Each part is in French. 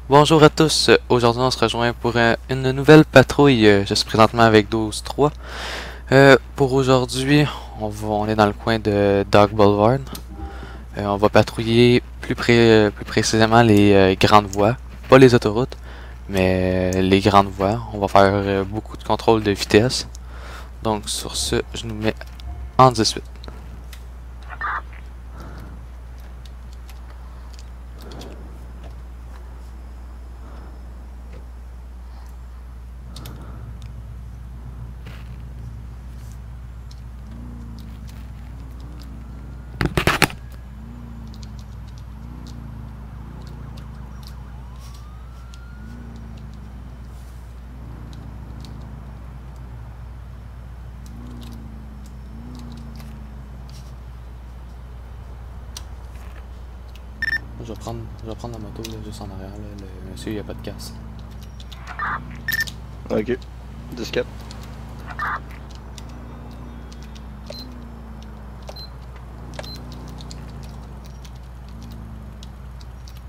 Bonjour à tous, aujourd'hui on se rejoint pour une nouvelle patrouille. Je suis présentement avec 12-3. Pour aujourd'hui, on est dans le coin de Dog Boulevard. On va patrouiller plus précisément les grandes voies, pas les autoroutes, mais les grandes voies. On va faire beaucoup de contrôle de vitesse. Donc sur ce, je nous mets en 18. Je vais prendre la moto là, juste en arrière. Là. Le monsieur, il n'y a pas de casse. Ok. 10-4.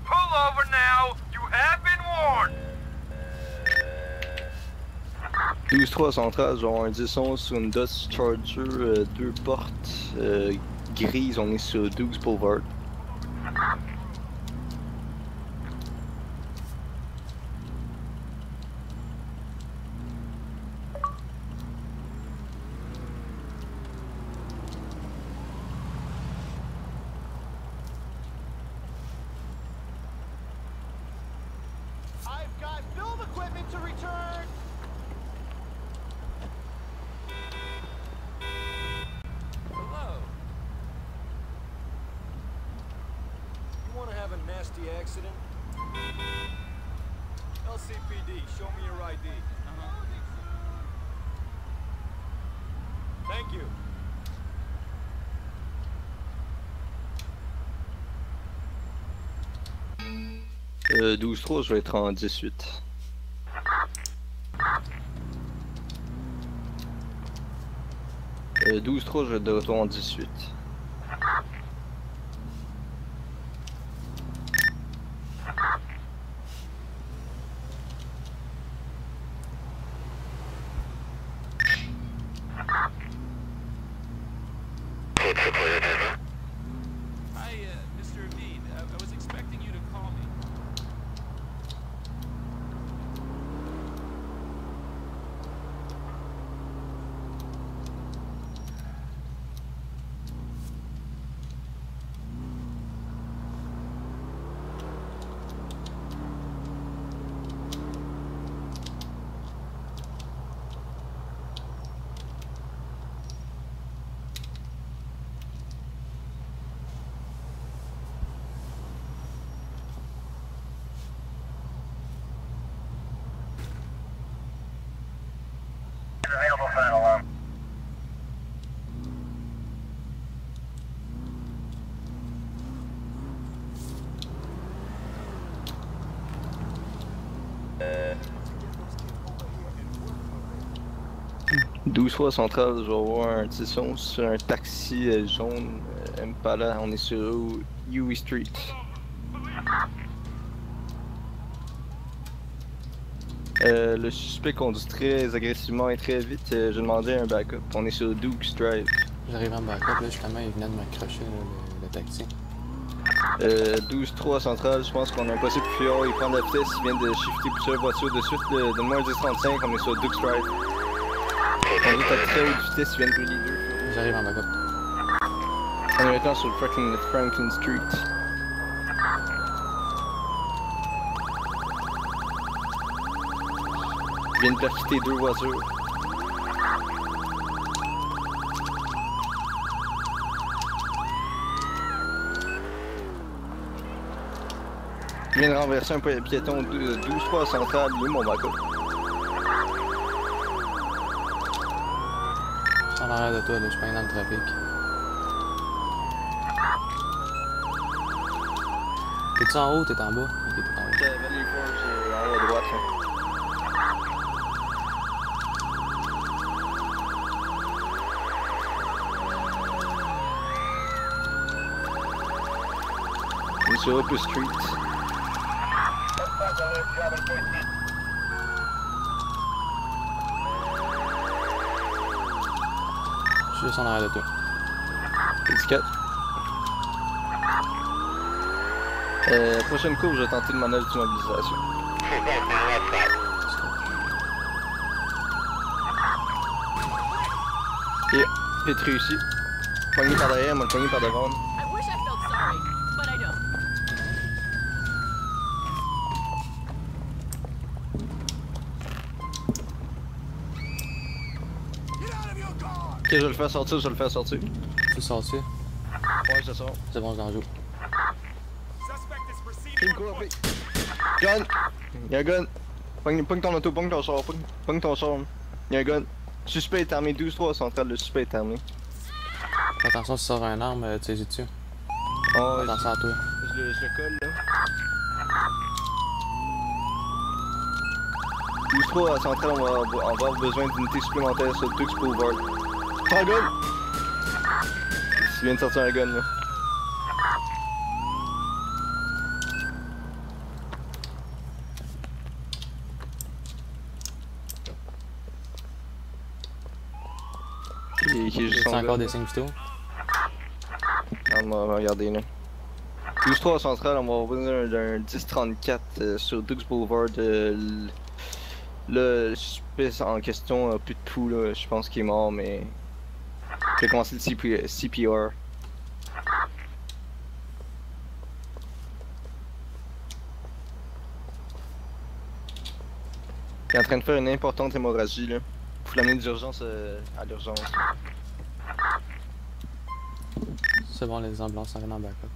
Pull over now! You have been warned! 12-3 central, genre un 10-11 sur une Dodge Charger, 2 portes grises, on est sur 12 Boulevard. I've got build equipment to return! Hello. You want to have a nasty accident? LCPD, show me your ID. Thank you. Euh, 12-3, je vais être en 18. Euh, 12-3, je vais être de retour en 18. Hi, Mr. Avid. I was expecting you to call me. Available final alarm. « 12-3 central, je vais avoir un 10-11 sur un taxi jaune Impala, on est sur Huey Street. Le suspect conduit très agressivement et très vite, j'ai demandé un backup, on est sur Duke's Drive. J'arrive en backup, là, justement, il venait de m'accrocher le taxi. 12-3 central, je pense qu'on a un possible fuyard, il prend de la vitesse, il vient de shifter plusieurs voitures de suite, donne-moi un 10-35, on est sur Duke's Drive. On est à très haute vitesse, il vient de brûler les deux. J'arrive en backup. On est maintenant sur Franklin Street. Il vient de percuter deux voitures. Il vient de renverser un piéton 12-3 central, il est où mon backup? Je suis en arrière de toi, là, je suis pas dans le trafic. T'es-tu en haut ou t'es en bas? Ok, t'es en haut. Valley Forge en haut à droite. Là. On est sur Upper Street. Je suis juste en arrière de toi. Étiquette. Prochaine courbe, je vais tenter le manège d'immobilisation. Et hit réussi. Poigné par derrière, moi le poigné par devant. I wish I felt sorry, but I don't. Ok, je vais le faire sortir, je vais le faire sortir. Tu sors dessus. Ouais, ça sort. C'est bon, je l'en joue. Team courbe. Gun! Y'a un gun. Pogne ton auto, pogne ton char, pogne ton char. Y'a un gun. Suspect est armé, 12-3 central, le suspect est armé. Attention, si tu sors un arme, tu sais dessus. Oh, Attention à toi. je le colle là. 12-3 à central, on va avoir besoin d'unités supplémentaires sur Dux Boulevard. Prends un gun! Il vient de sortir un gun là. Qui est juste C'est son encore gun. des signes vitaux. On va regarder là. 12-3 central, on va revenir d'un 10-34 sur Dux Boulevard. Le suspect en question a plus de pouls là, je pense qu'il est mort, mais. Je vais commencer le CPR. Il est en train de faire une importante hémorragie là. Faut l'amener d'urgence à l'urgence. C'est bon, les ambulances sont en backup.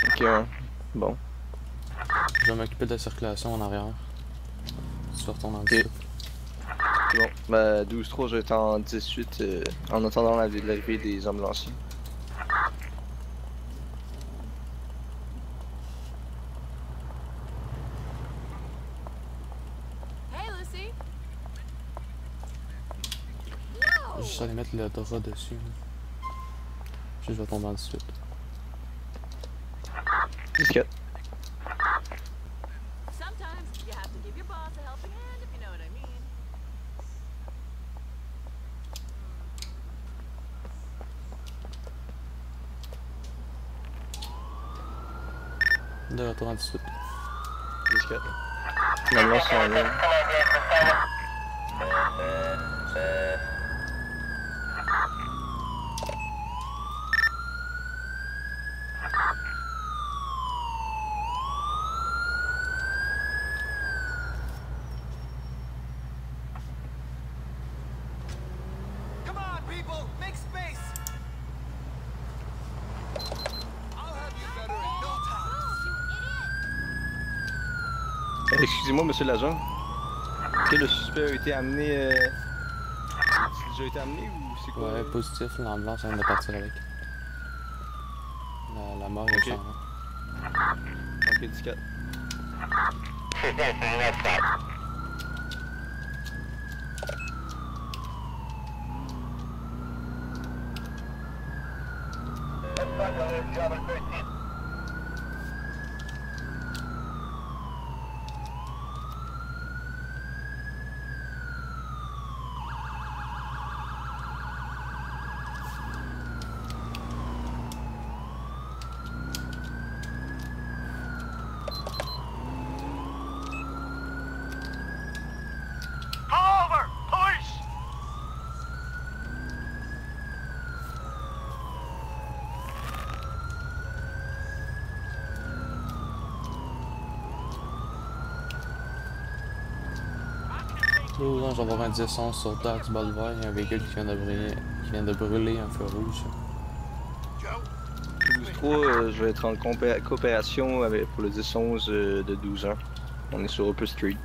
Ok, ouais. Bon. Je vais m'occuper de la circulation en arrière. Tu retournes en Ok. dessous. C'est bon. Bah 12-3, je vais être en 18 en attendant l'arrivée des ambulanciers. Hey, Lucy. Je vais juste aller mettre le drap dessus. Puis je vais tomber en 18. 17. Sometimes you have to give your boss a helping hand, if you know what I mean. De retour en 18. 17. L'ambulance s'en vient. Come on, people, make space. I'll have you better in no time. Excusez-moi, monsieur l'agent. Est-ce que le suspect a été amené. C'est déjà été amené ou c'est quoi? Ouais, positif, l'ambulance vient de partir avec. La mort est Ok. sans. Ok, 17. Pull over, police. Là, je vais avoir un 10-11 sur Dax Boulevard. Il y a un véhicule qui vient de brûler un feu rouge. 12-3, je vais être en coopération pour le 10-11 de 12 ans. On est sur Upper Street.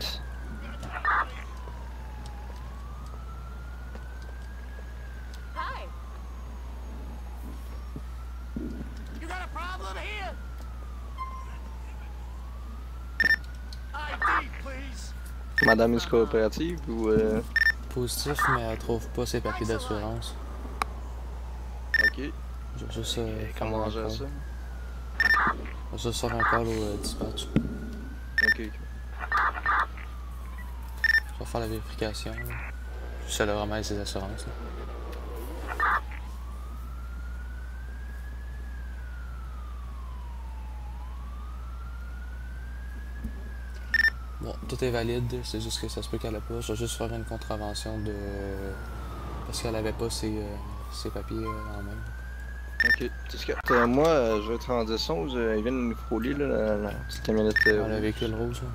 Hi. You got a problem here? ID, please. Madame est coopérative ou Positif, mais elle trouve pas ses papiers d'assurance. Ok. Je vais juste Comment on gère ça? Je vais juste faire un call au dispatch. Ok. Je vais faire la vérification. Là. Si elle a vraiment ses assurances. Là. Bon, tout est valide, c'est juste que ça se peut qu'elle a pas. Je vais juste faire une contravention de. Parce qu'elle avait pas ses papiers en main. Ok, moi, je vais être en 10-11, ils viennent nous frôler, là, la petite camionnette. Le véhicule rouge, là.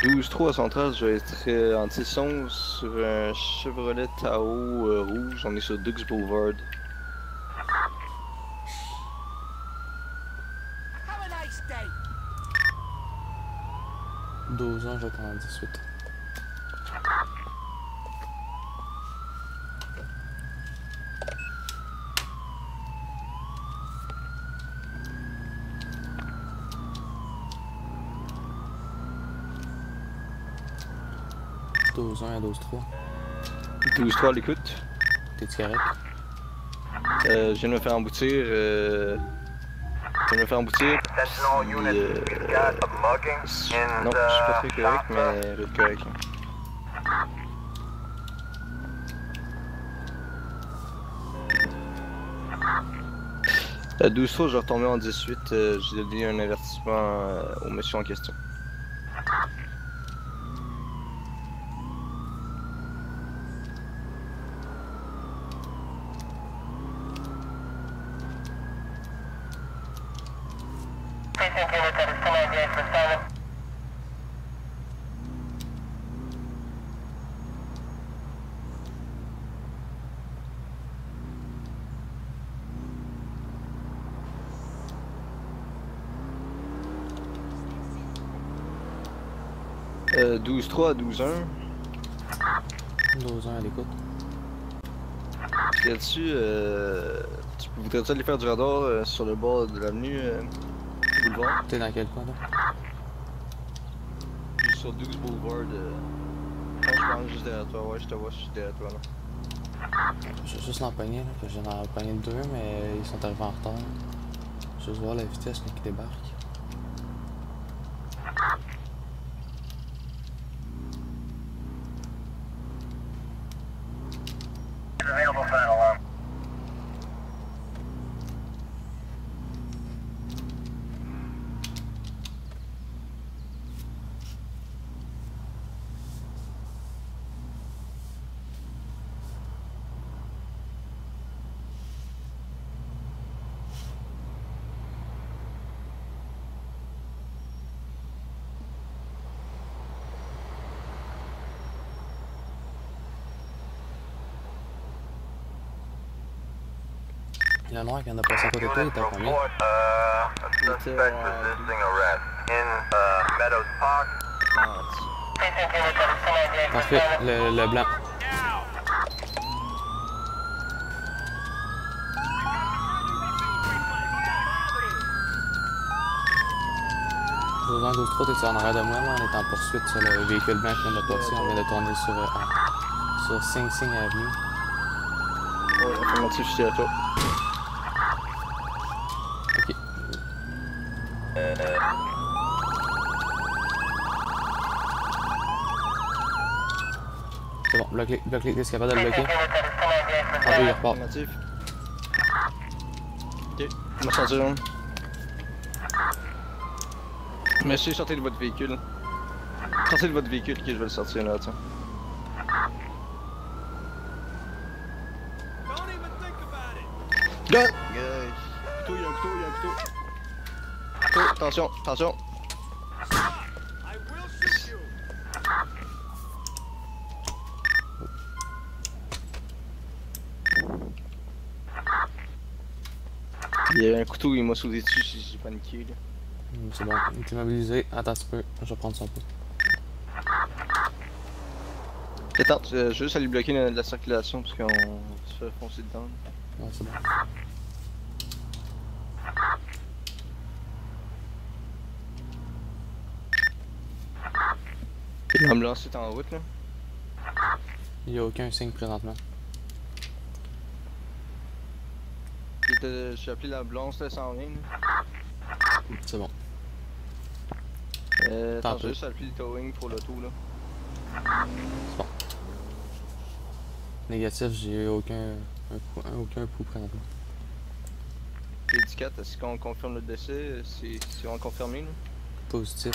12-3 à centrale, je vais être en 10-11 sur un Chevrolet Tahoe rouge, on est sur Dux Boulevard. Have a nice day. 12 ans, je vais être en 18. « 12-1 à 12-3. 12-3 à l'écoute. T'es-tu correct? Je viens de me faire emboutir. Je viens de me faire emboutir. Sentinel puis, unit, we've got a mugging in non, je suis pas très the correct, south mais je vais être correct. À 12 fois, je vais retomber en 18. J'ai donné un avertissement au monsieur en question. precinct unit that is still engaged for silent. Euh, 12-3 à 12-1. 12-1 à l'écoute. Là-dessus, tu voudrais-tu aller faire du radar sur le bord de l'avenue Boulevard? T'es dans quel coin, là? Je suis sur Dux Boulevard. Je pense juste derrière toi. Ouais, je te vois, je suis derrière toi là. Je vais juste l'empoigner, là, parce que j'en ai empoigné 2, mais ils sont arrivés en retard. Je vais juste voir la vitesse quand ils débarquent. Available final alarm. Le noir qui en a passé à côté de toi, il était à combien? Report, a suspect resisting arrest in Meadows Park. Precinct unit that is still engaged for Parfait, silent. le blanc. Dans 12-3, t'es en arrière de moi, là, on est en poursuite sur le véhicule blanc qui vient de passer. On vient de tourner sur Sing Sing Avenue. Ouais, affirmatif, je suis à toi. Ok. C'est bon, bloque-les, t'es capable de le bloquer? Precinct unit that is still engaged for Ah oui, il silent. repart. Affirmatif. Ok, on va sortir un. Monsieur, sortez de votre véhicule. Sortez de votre véhicule, que je vais le sortir là, tiens. Don't even think about it. Go! Couteau, il y a un couteau, il y a un couteau. Couteau, attention, attention. I will shoot you. Il y a un couteau, il m'a sauté dessus, j'ai paniqué là. C'est bon, il est immobilisé. Attends un petit peu, je vais prendre son pot. Attends, je vais juste aller bloquer la circulation parce qu'on se fait foncer dedans. Ouais, c'est bon. L'ambulance est en route là. Il n'y a aucun signe présentement. J'ai appelé l'ambulance, là, ça en vient. C'est bon. Attends, Tantôt. j'ai juste appelé le towing pour l'auto là. C'est bon. Négatif, j'ai aucun coup présentement. Les 4, est-ce qu'on confirme le décès? C'est on confirmé là? Positif.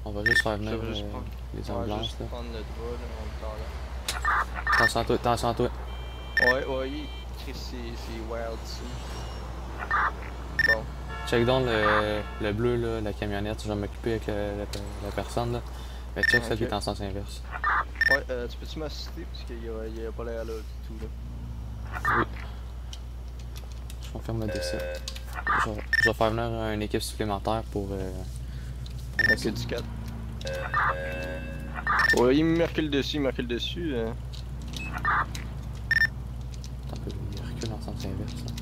On va juste faire venir Je vais juste prendre. les Ouais, ambulances juste là. prendre notre vol en temps là. Attention à toi, attention à toi. Ouais, c'est wild ici. Bon. Check down le bleu là, la camionnette, je vais m'occuper avec la personne là. Mais check celle qui est en sens inverse. Ouais, tu peux-tu m'assister parce qu'il y a pas l'air là du tout là. Oui. Je confirme le décès. Je vais faire venir une équipe supplémentaire pour Ok, du 4. Ouais, il me recule dessus, Attends un peu, il recule dans le sens inverse là.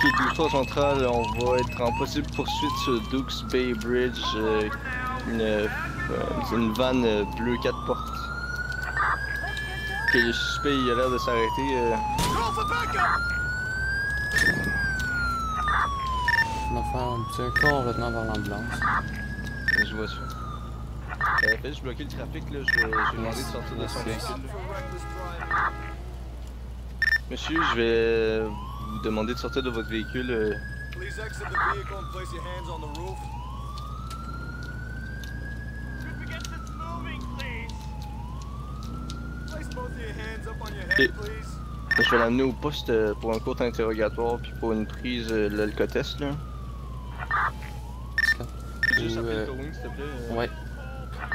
Ok, 12-3 centrale, on va être en possible poursuite sur Dukes Bay Bridge, une van bleue 4 portes. Ok, le suspect il a l'air de s'arrêter. Call for backup! On va faire un petit complètement vers l'ambulance. Je vois ça. Fais juste bloquer le trafic là, je vais demander de sortir de son véhicule. Monsieur, je vais vous demander de sortir de votre véhicule. Please exit the vehicle and place your hands on the roof. Could we get this moving, please? Place both of your hands up on your head, please. Je vais l'amener au poste pour un court interrogatoire puis pour une prise de l'alcotest là. Peux-tu juste appeler le towing s'il te plaît? Ouais.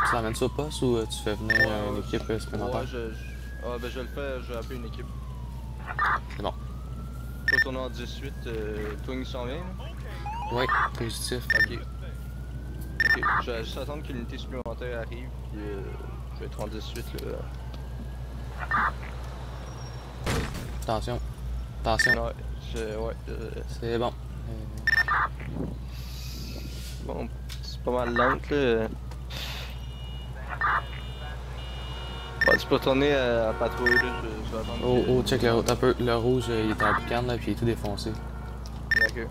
Tu l'amènes ça au poste ou tu fais venir une équipe supplémentaire? Ouais, je vais le faire, je vais appeler une équipe. C'est bon. Faut tourner en 18, towing s'en vient là? Ouais, positif. Ok. Ok, je vais juste attendre que l'unité supplémentaire arrive puis je vais être en 18 là. Attention. Attention. Ouais, C'est bon. bon, c'est pas mal lent là. Bon, tu peux retourner à patrouille là, je vais attendre. Oh, check le, un peu, le rouge il est en boucan là puis il est tout défoncé. Ok.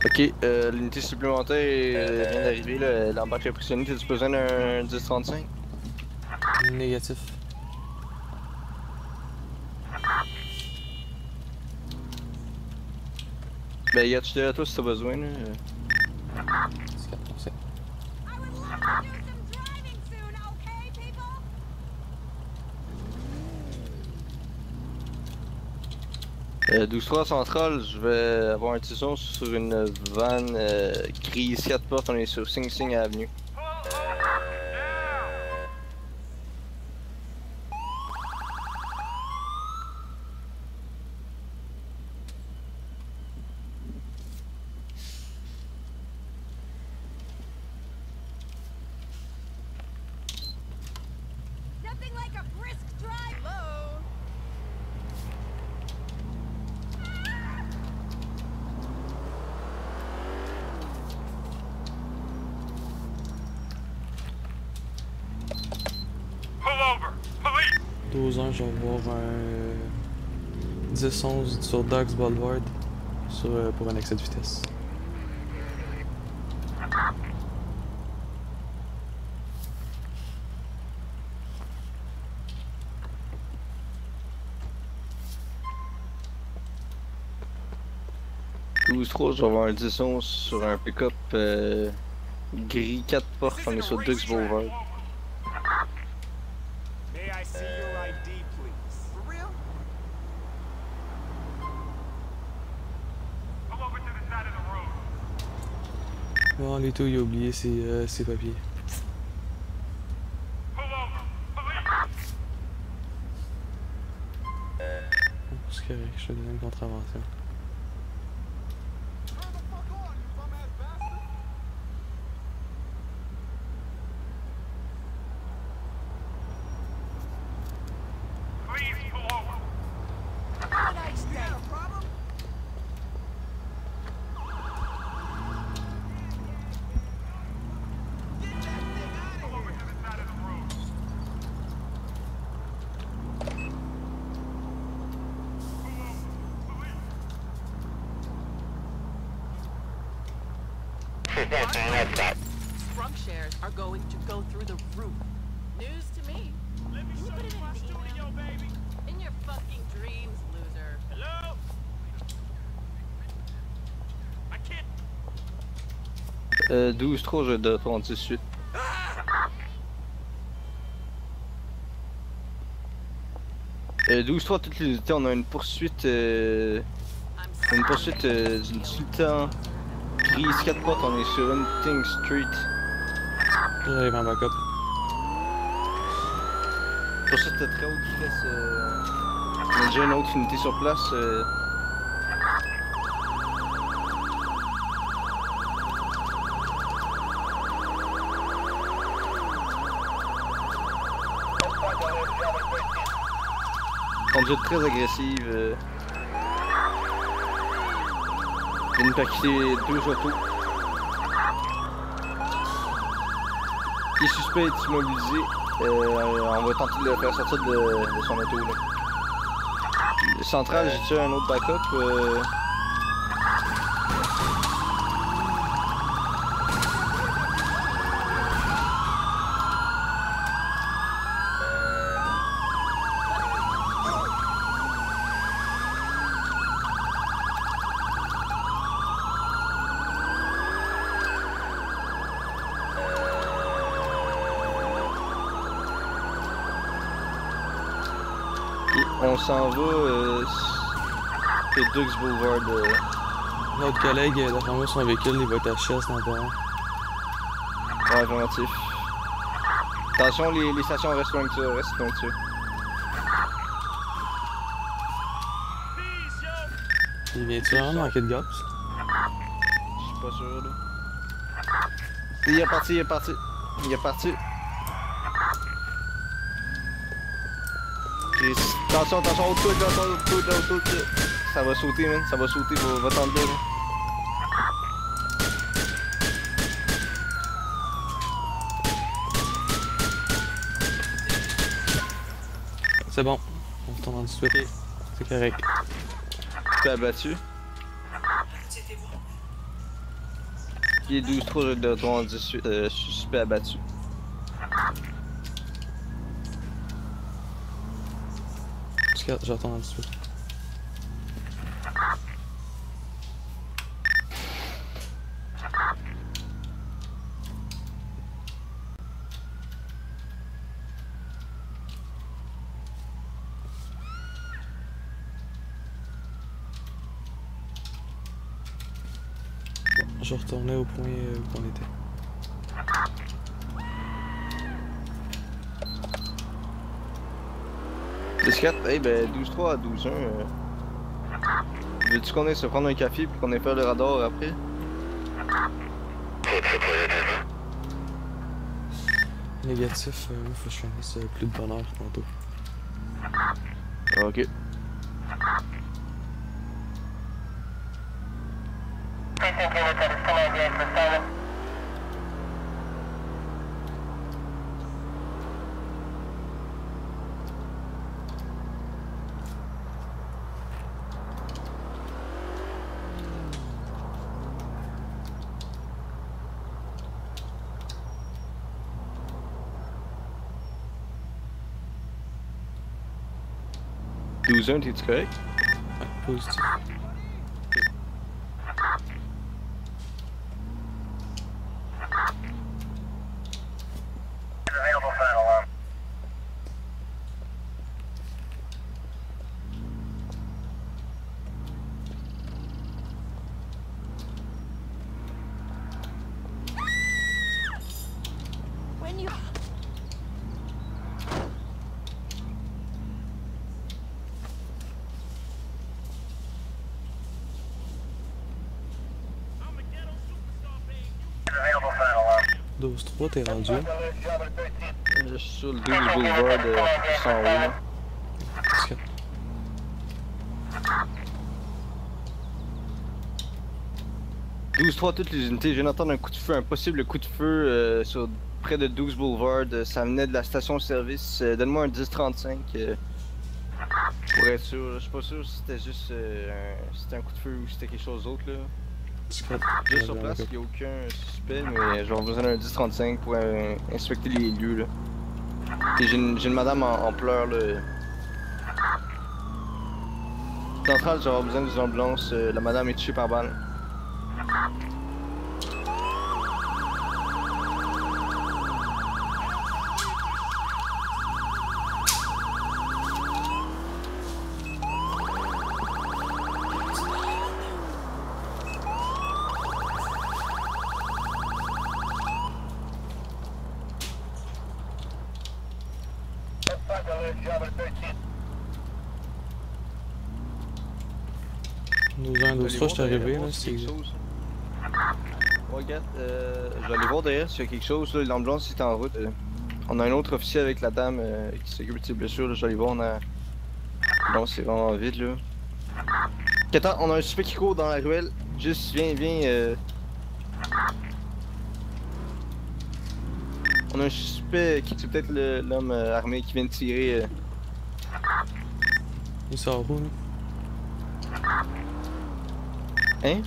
Ok, l'unité supplémentaire vient d'arriver, là, l'embarque répressionnée, t'as-tu besoin d'un 10-35? Négatif. Ben y'a-tu derrière toi si t'as besoin là? C'est 4%. I would love to do some driving soon, okay, people? 12-3 centrale, je vais avoir un tison sur une van grise 4 portes, on est sur Sing Sing Avenue. Nothing like a brisk drive. Hello. Pull over! Police! 12-1, je vais voir un 10-11 sur Dogs Boulevard pour un excès de vitesse. Je vais avoir un 10-11 sur un pick-up gris 4 portes, on est sur Dux Boulevard. May I see your ID, please? For real? Pull over to the side of the road. Bon, Lito, il a oublié ses papiers. Pull over! Police! C'est correct, je te donne une contravention. Turn the fuck on, you bum-ass bastard! Please pull over! Have a nice You day. got a problem? Sprunk shares are going to go through the roof. News to me. Let me Can you show put you it in my an email? studio, baby. In your fucking dreams, loser. Hello? I can't. 12-3, je de 38. Euh, 12-3, toutes les unités, on a une poursuite. I'm Une poursuite d'une sultan. Grise 4 portes, on est sur Hunting Street. J'arrive en backup. Poursuite de très haute vitesse. On a déjà une autre unité sur place. Conduite très agressive. Il vient de percuter 2 autos. Le suspect est immobilisé. On va tenter de le faire sortir de son auto. Là. Le central, j'ai tué un autre backup. On s'en va sur Dux Boulevard. Notre collègue derrière moi, son véhicule, il va être à chasse dans pas long. Ouais, affirmatif. Attention, les stations restent loin de ça, restent loin de ça. Peace, yo. Il vient-tu vraiment manquer de gaz? Je suis pas sûr là. Il est parti, il est parti. Il est parti. Ok, attention, attention, autour, ça va sauter, man, ça va sauter, va tendre là. C'est bon, on retourne en 18. Ok. C'est correct. Tu es abattu. Pied 12-3, de retour en 18, suspect abattu. Je retourne en 18. Je retournais au point où on était. Discat, hey ben 12-3 à 12-1. Veux-tu qu'on aille se prendre un café puis qu'on aille faire le radar après? Négatif, moi faut que je finisse plus de bonheur tantôt. Ok. Douzain, t'es-tu correct? Ouais, positif. Available final alarm. When you... I'm a ghetto superstar, baby. Available final alarm. 12-3, t'es rendu. Je suis sur le 12 boulevard de 100 haut là. Discat. « 12-3, toutes les unités, je viens d'entendre un coup de feu, un possible coup de feu sur près de 12 Boulevard, ça venait de la station-service. Donne-moi un 10-35 pour être sûr. Je suis pas sûr si c'était juste c'était un coup de feu ou si c'était quelque chose d'autre là. Discrète. Juste sur place, il n'y a aucun suspect, mais j'aurais besoin d'un 10-35 pour inspecter les lieux là. Et j'ai une madame en pleurs là. Centrale, j'aurais besoin d'une ambulance, la madame est touchée par balle. Nous un, deux, trois, je suis arrivé là, c'est. Regarde, je vais aller voir derrière s'il y a quelque chose, là, l'ambulance est en route. On a un autre officier avec la dame qui s'occupe de ses blessures, là, je vais aller voir, on a... Non, c'est vraiment vite là. Attends, on a un suspect qui court dans la ruelle, juste viens. On a un suspect qui c'est peut-être l'homme armé qui vient de tirer. Il sort où là? Hein?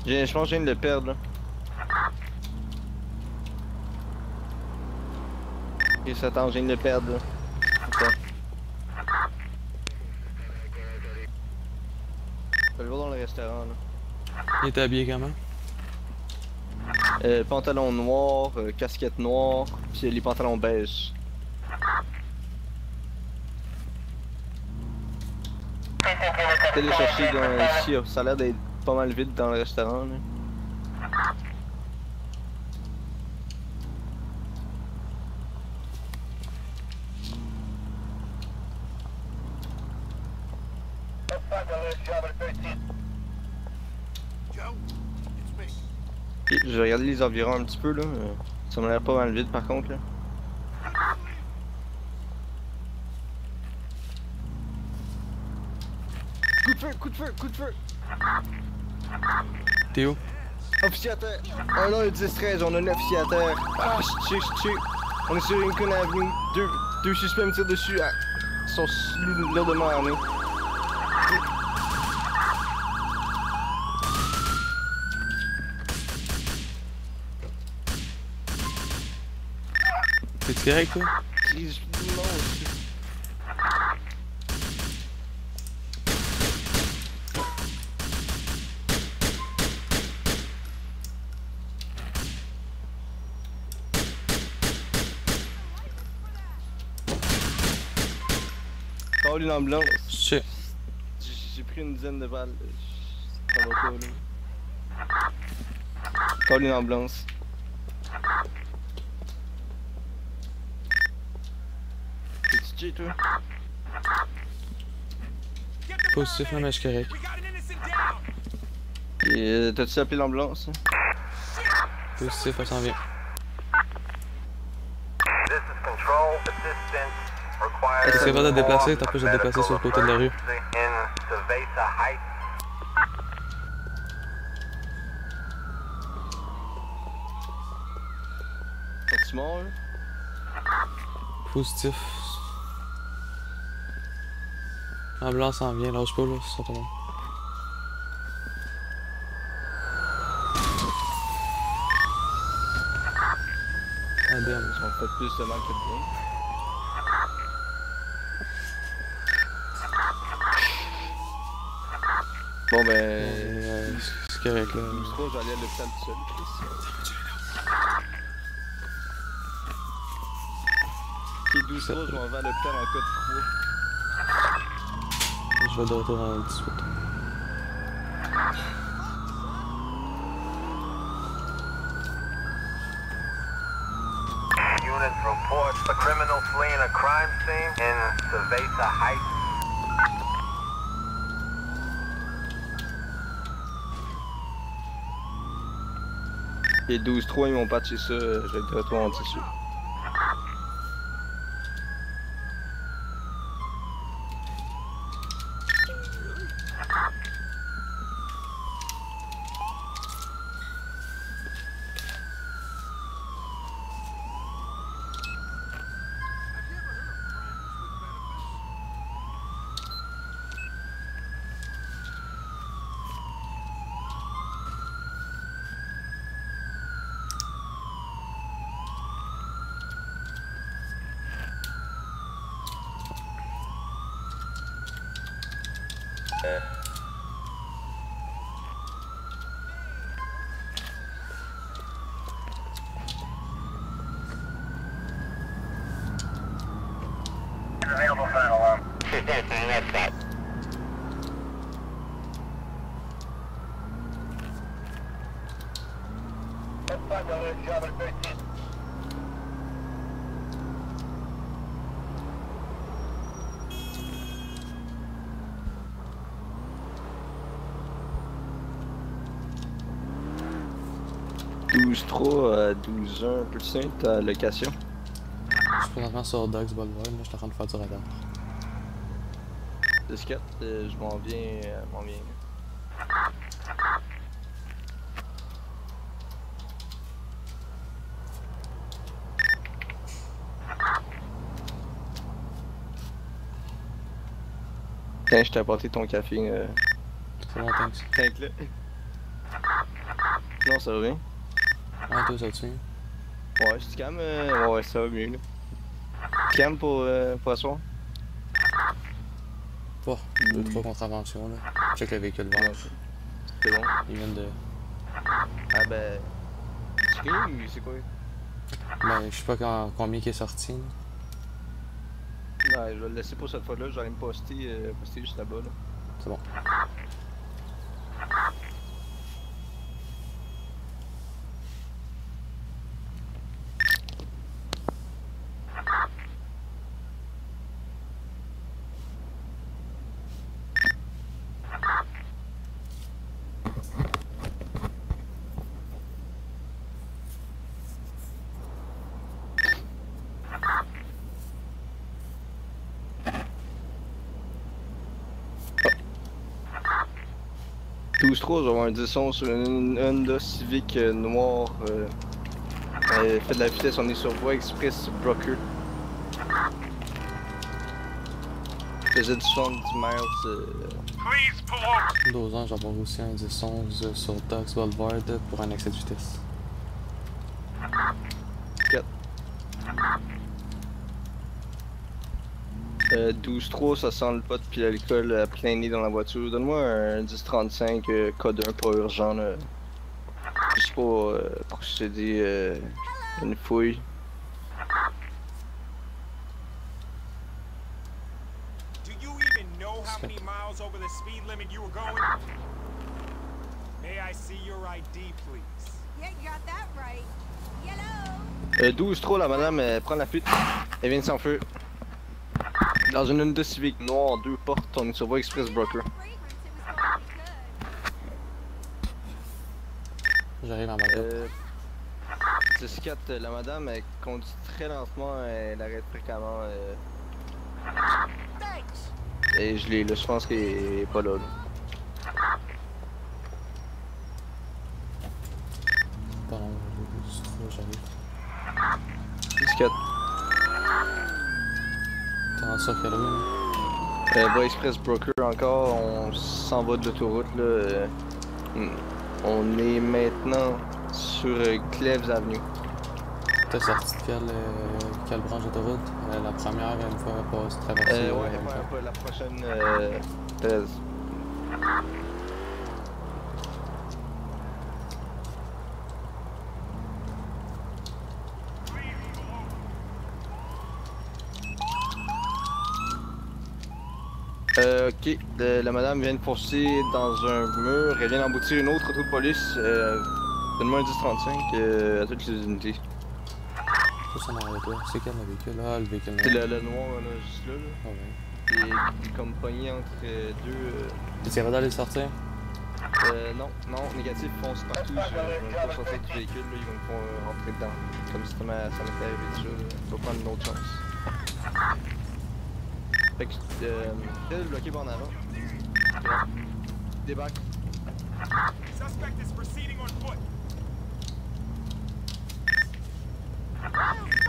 Je pense que je viens de le perdre là. Ok, ça attend, je viens de le perdre là. Attends. Je vais le voir dans le restaurant là. Il était habillé comment? Pantalon noir, casquette noire, puis les pantalons beige. Peut-être les chercher ici, ça a l'air d'être pas mal vide dans le restaurant là. Ok, je vais regarder les environs un petit peu là. Ça m'a l'air pas mal vide par contre là. Coup de feu, coup de feu, coup de feu! T'es où? Officier à terre! Un 10-13, on a un officier à terre. Ah, je tue. On est sur Lincoln Avenue. Deux suspects me tirent dessus. Ah, ils sont lourdement armés. T'es-tu correct toi? Non, call une ambulance. Shit. J'ai pris une dizaine de balles. Ça va pas là. Call une ambulance. T'es-tu cheat toi? Positif, mais je suis correct. We got an innocent down. Et t'as-tu appelé l'ambulance? Positif, elle s'en vient. This is control. Assistance required. Est-ce que tu vas te déplacer? T'as plus de te déplacer sur le côté de la rue. In Cerveza Heights. T'es-tu mort là? Positif. L'ambulance s'en vient, lâche pas là, c'est ça. Ah damn. Ils ont fait plus de mal que de bien. Bon ben... C'est correct là. 12-3, je vais aller à l'hôpital tout seul. Ok, 12-3, je m'en vais à l'hôpital en code 3. Je vais de retour en 18. Units report a criminal fleeing a crime scene in Cerveza Heights. Et 12-3, ils m'ont patché ça, je vais être de retour en 18. Available final alarm. That's that. Let's find out this job at 13. Douze 3 12 1, peux-tu donner ta location? Je suis présentement sur Dogs Boulevard, là, je suis en train de faire du radar. 10-4, je m'en viens, Tiens, je t'ai apporté ton café. C'est bon, thanks. Thank-le. Non, ça va bien? Ouais, toi, ça va-tu? Ouais, je suis calme. Ouais, ça va mieux là. Calme pour ce soir? Pas. 2-3 contraventions, là. Check le véhicule vert. C'est bon. Ils viennent de. Ah ben. Tu sais ou c'est quoi? Ben, je sais pas combien qui est sorti, là. Ouais, je vais le laisser pour cette fois-là. J'allais me poster juste là-bas là. C'est bon. Douze 3, je vais avoir un 10-11 sur une Honda Civic noire. Fait de la vitesse, on est sur voie express Broker. Faisait du 70 miles. Please pull over. 12 ans, j'avais aussi un 10-11 sur Dogs Boulevard pour un excès de vitesse. 4. 12-3, ça sent le pot puis l'alcool à plein nez dans la voiture. Donne-moi un 10-35 code 1 pas urgent là. Juste pour procéder une fouille. Do you even know how many miles over the speed limit you were going? May I see your ID, please? Yeah, you got that right. Yellow. 12-3, la madame, elle prend la fuite. Elle vient de s'enfuir. Dans une Honda Civic noire, 2 portes, on est sur voie express Broker. J'arrive en bas. 10-4, la madame, elle conduit très lentement, elle arrête fréquemment. Et je l'ai là, je pense qu'elle est pas là. Pardon, j'arrive. 10-4. T'es rendu sur quelle rue? Voie express Broker encore, on s'en va de l'autoroute là. On est maintenant sur Cleves Avenue. T'es sorti de quelle branche d'autoroute? La première, une fois pas traversée. Ouais, pas la prochaine 13. Ok, la madame vient de foncer dans un mur, elle vient d'emboutir une autre auto de police. Donne-moi un 10-35 à toutes les unités. Ça, c'est en arrière de toi. C'est quel le véhicule? Ah, le véhicule C'est noir. le noir là, juste là. Ah ouais. Il est comme pogné entre deux. Tu es d'aller le sortir? Non, négatif, fonce partout. Je vais pas sortir du véhicule, là, ils vont me faire rentrer dedans. Comme si ça m'était arrivé déjà, je vais prendre une autre chance. Fait que, le bloqué par en avant. C'est bon. Débarque. Suspect is proceeding on foot.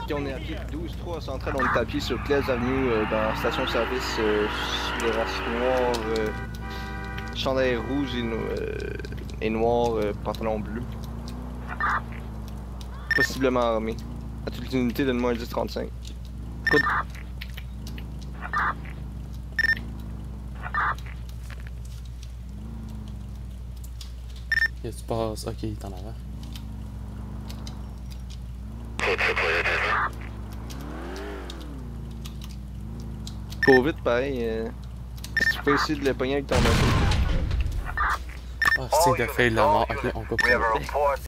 Ok, on est à pied 12-3 central, on est à pied sur Cleves Avenue dans la station-service sur les races noires, chandail rouge et noir, pantalon bleu. Possiblement armé. À toutes les unités, donne-moi un 10-35. Code. Et tu passes. Ok, il est en avant. Faut vite, pareil. Si tu peux essayer de le pogner avec ton moto. Ah, c'est de fail la mort. Ok, on coupe. We have a report